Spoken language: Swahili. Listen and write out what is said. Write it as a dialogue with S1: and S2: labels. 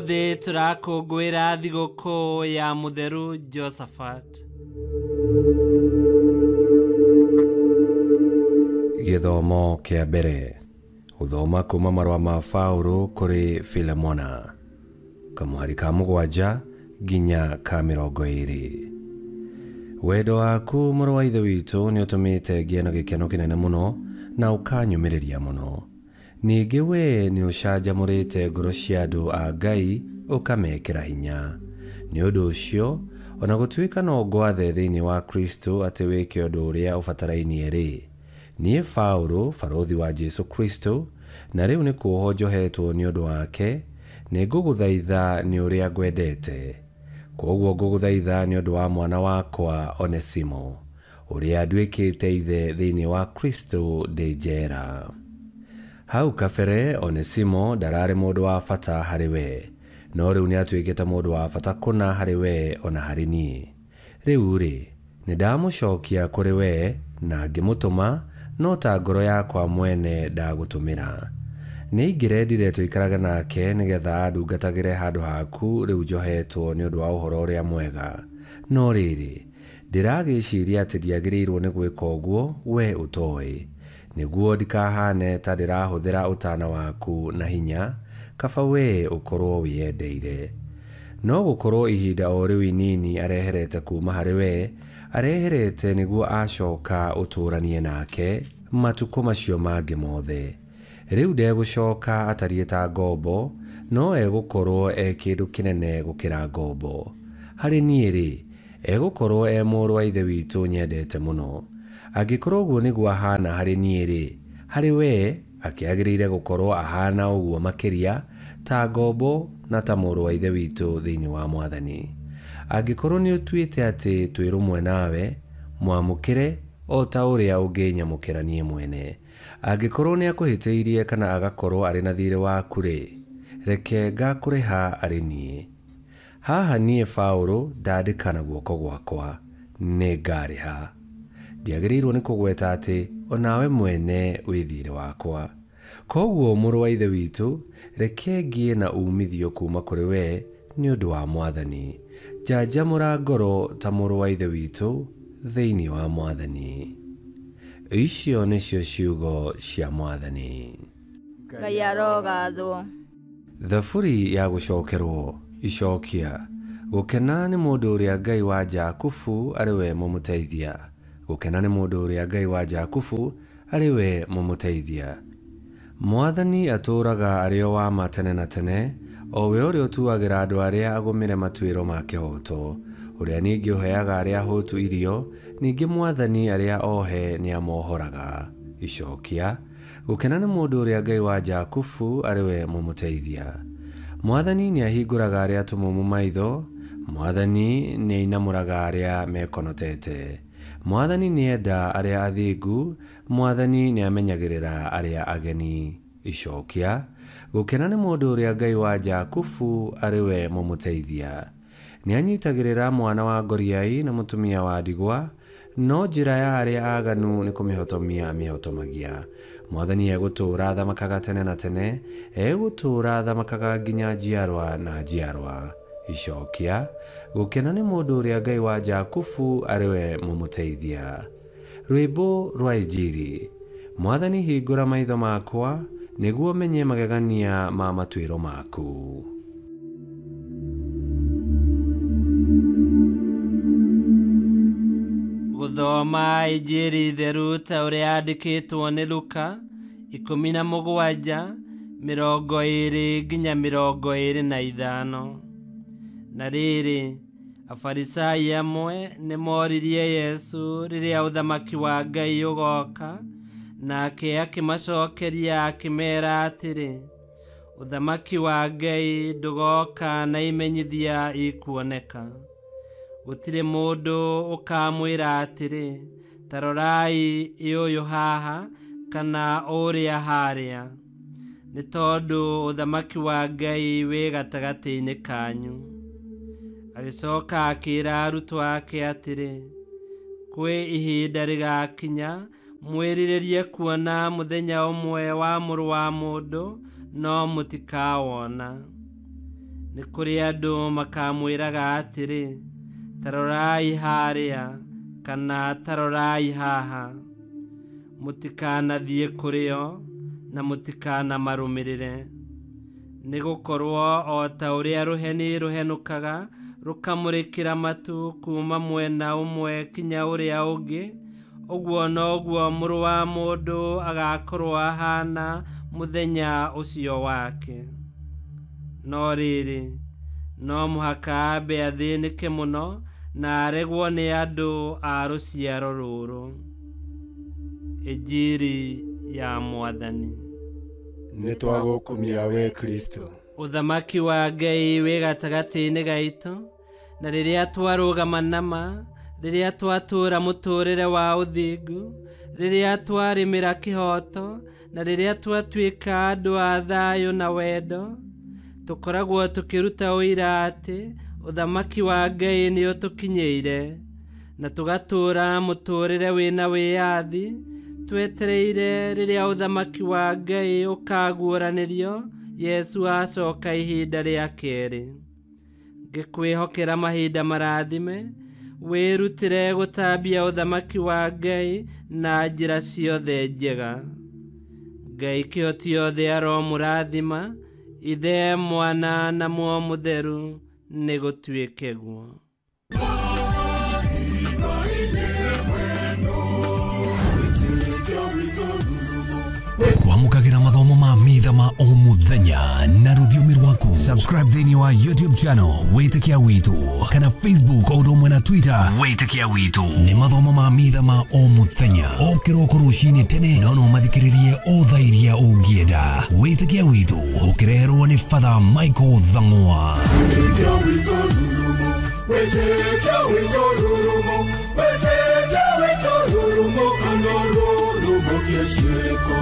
S1: Umuthi turakungwira thigũkũ ya Mũtheru Josaphat.
S2: Gĩthomo kĩa mbere. Gũthoma kuma marũa ma Paũlũ kũrĩ Filemona. Kamũhari ka 7 nginya ka 20. Wendo waku mũrũ wa Ithe witũ nĩ ũtũmĩte ngĩe na gĩkeno kĩnene mũno na ũkanyũmĩrĩria mũno. Ningĩ we nĩ ũcanjamũrĩte ngoro cia andũ a Ngai ũkamekĩra hinya. Nĩ ũndũ ũcio, ona gũtuĩka no ngwathe thĩinĩ wa Kristo atĩ wĩke ũndũ ũrĩa ũbatarainie rĩ, niĩ Paũlũ, barothi wa Jesu Kristo, na rĩu nĩ kuoho njohetwo nĩ ũndũ wake, nĩ ngũgũthaitha nĩ ũrĩa ngwendete. Koguo ngũgũthaitha nĩ ũndũ wa mwana wakwa Onesimo, ũrĩa nduĩkĩte ithe thĩinĩ wa Kristo ndĩ njera. Hau kabere Onesimo ndararĩ mũndũ wa bata harĩ we, no rĩu nĩ atuĩkĩte mũndũ wa bata kũna harĩ we ona harĩ niĩ. Rĩu rĩ, nĩ ndamũcokia kũrĩ we na ngĩmũtũma, no ta ngoro yakwa mwene ndagũtũmĩra. Nĩ ingĩrendire tũikarage nake nĩgetha ndungatagĩre handũ haku rĩu njohetwo nĩ ũndũ wa ũhoro ũrĩa mwega. No rĩrĩ, ndĩragĩciria atĩ ndiagĩrĩirwo nĩ gwĩka ũguo we ũtoĩ, nĩguo ndikahane ta ndĩrahũthĩra ũtana waku na hinya, kaba we ũkorwo wĩyendeire. No gũkorwo ihinda o rĩu inini areherete kuma harĩ we, areherete nĩguo acoka ũtũranie nake matukũ macio mangĩ mothe. Rĩu ndegũcoka atariĩ ta ngombo, no egũkorwo kĩndũ kĩnene gũkĩra ngombo. Harĩ niĩ rĩ, egũkorwo mũrũ wa Ithe witũ nyendete mũno. Angĩkorwo ũguo nĩguo ahana harĩ niĩ rĩ, harĩ we akĩagĩrĩire gũkorwo ahana ũguo makĩria ta ngombo na ta mũrũ wa Ithe witũ thĩinĩ wa Mwathani. Angĩkorwo nĩ ũtuĩte atĩ twĩ rũmwe nawe, mwamũkĩre o ta ũrĩa ũngĩnyamũkĩra niĩ mwene. Angĩkorwo nĩ akũhĩtĩirie kana agakorwo arĩ na thirĩ waku rĩ, reke ngakũrĩha arĩ niĩ. Haha niĩ Paũlũ ndandĩka na guoko gwakwa, nĩ ngarĩha. Ndiagĩrĩirwo nĩ kũgweta atĩ onawe mwene wĩ thirĩ wakwa. Koguo mũrũ wa Ithe witũ, reke ngĩe na umithio kuma kũrĩ we nĩ ũndũ wa Mwathani. Njanjamũra ngoro ta mũrũ wa Ithe witũ thĩinĩ wa Mwathani. Icio nĩcio ciugo cia Mwathani.
S3: Ngai arogathwo.
S2: Thaburi ya gũcokerwo. Icokia. Gũkena nĩ mũndũ ũrĩa Ngai wa Jakubu arĩ we mũmũteithia. Gũkena nĩ mũndũ ũrĩa Ngai wa Jakubu arĩ we mũmũteithia. Mwathani atũũraga arĩ o wa ma tene na tene, o we ũrĩa ũtuagĩra andũ arĩa agũmĩre matuĩro ma kĩhoto, ũrĩa ningĩ ũheaga arĩa ahũtu irio, ningĩ Mwathani arĩa ohe nĩ amohoraga. Icokia. Gũkena nĩ mũndũ ũrĩa Ngai wa Jakubu arĩ we mũmũteithia. Mwathani nĩ ahingũraga arĩa atumumu maitho, Mwathani nĩ ainamũraga arĩa mekonotete. Mwathani nĩ enda arĩa athingu, Mwathani nĩ amenyagĩrĩra arĩa ageni. Icokia. Gũkena nĩ mũndũ ũrĩa Ngai wa Jakubu arĩ we mũmũteithia. Nĩ anyitagĩrĩra mwana wa ngoriai na mũtumia wa ndigwa, no njĩra ya arĩa aganu nĩ kũmĩhotomia mĩhotomagia. Mwathani egũtũũra thamakaga tene na tene, egũtũũra thamakaga nginya njiarwa na njiarwa. Icokia. Gũkena nĩ mũndũ ũrĩa Ngai wa Jakubu arĩ we mũmũteithia. Rwĩmbo rwa Injili. Mwathani hingũra maitho makwa, nĩguo menye magegania ma matuĩro maku.
S1: Gũthoma Injili theru ta ũrĩa yandĩkĩtwo nĩ Luka 17:20 nginya 25. Na rĩrĩ, Afarisai amwe nĩ moririe Yesu rĩrĩa ũthamaki wa Ngai ũgoka, nake akĩmacokeria akĩmera atĩrĩ, ũthamaki wa Ngai ndũgoka na imenyithia ikuoneka. Gũtirĩ mũndũ ũkamwĩra atĩrĩ, ta rorai ũyũ haha kana ũrĩa harĩa, nĩ tondũ ũthamaki wa Ngai wĩ gatagatĩ-inĩ kanyu. Agĩcoka akĩĩra arutwo ake atĩrĩ, kwĩ ihinda rĩgakinya mwĩrirĩrie kuona mũthenya ũmwe wa Mũrũ wa Mũndũ, no mũtikawona. nĩ kũrĩ andũ makamwĩraga atĩrĩ, tarorai harĩa kana tarorai haha. Mũtikanathiĩ kũrĩ o na mũtikanamarũmĩrĩre. Nĩ gũkorwo o ta ũrĩa rũheni rũhenũkaga rũkamũrĩkĩra matu kuma mwena ũmwe kinya ũrĩa ũngĩ, ũguo noguo Mũrũ wa Mũndũ agakorwo ahana mũthenya ũcio wake. No rĩrĩ, no mũhaka ambe athĩnĩke mũno na aregwo nĩ andũ a rũciaro rũrũ. Injiri ya Mwathani.
S4: Nĩtwagũkumia we Kristo.
S1: Ũthamaki wa Ngai wĩ gatagatĩ-inĩ gaitũ, na rĩrĩa twarũgama nama, rĩrĩa twatũũra mũtũũrĩre wa ũthingu, rĩrĩa twarĩmĩra kĩhoto, na rĩrĩa twatuĩka andũ a thayũ na wendo, tũkoragwo tũkĩruta ũira atĩ ũthamaki wa Ngai nĩ ũtũkinyĩire, na tũgatũũra mũtũũrĩre wĩna wĩyathi, twetereire rĩrĩa ũthamaki wa Ngai ũkaguũranĩrio Yesu acoka ihinda rĩa kerĩ. Ngĩkwĩhokera mahinda marathime, wĩrutĩre gũtambia ũthamaki wa Ngai na njĩra ciothe njega. Ngai kĩhoti othe aromũrathima, Ithe, Mwana na Muoyo Mũtheru, nĩ gũtuĩke guo.
S5: Kwamũkagĩra mathomo ma mitha ma o mũthenya na rũthiomi rwaku. Subscribe thĩinĩ wa YouTube channel Wĩtĩkia Witũ, kana Facebook o ũndũ ũmwe na Twitter Wĩtĩkia Witũ. Nĩ mathomo ma mitha ma o mũthenya, o kĩroko rũcinĩ tene, no mathikĩrĩrie o thaa iria ũngĩenda. Wĩtĩkia Witũ ũkĩreherwo nĩ Father Michael Thang'wa.
S4: Wĩtĩkia Witũ rurumo, Wĩtĩkia Witũ rurumo, Wĩtĩkia Witũ rurumo, kana rurumo kĩciko.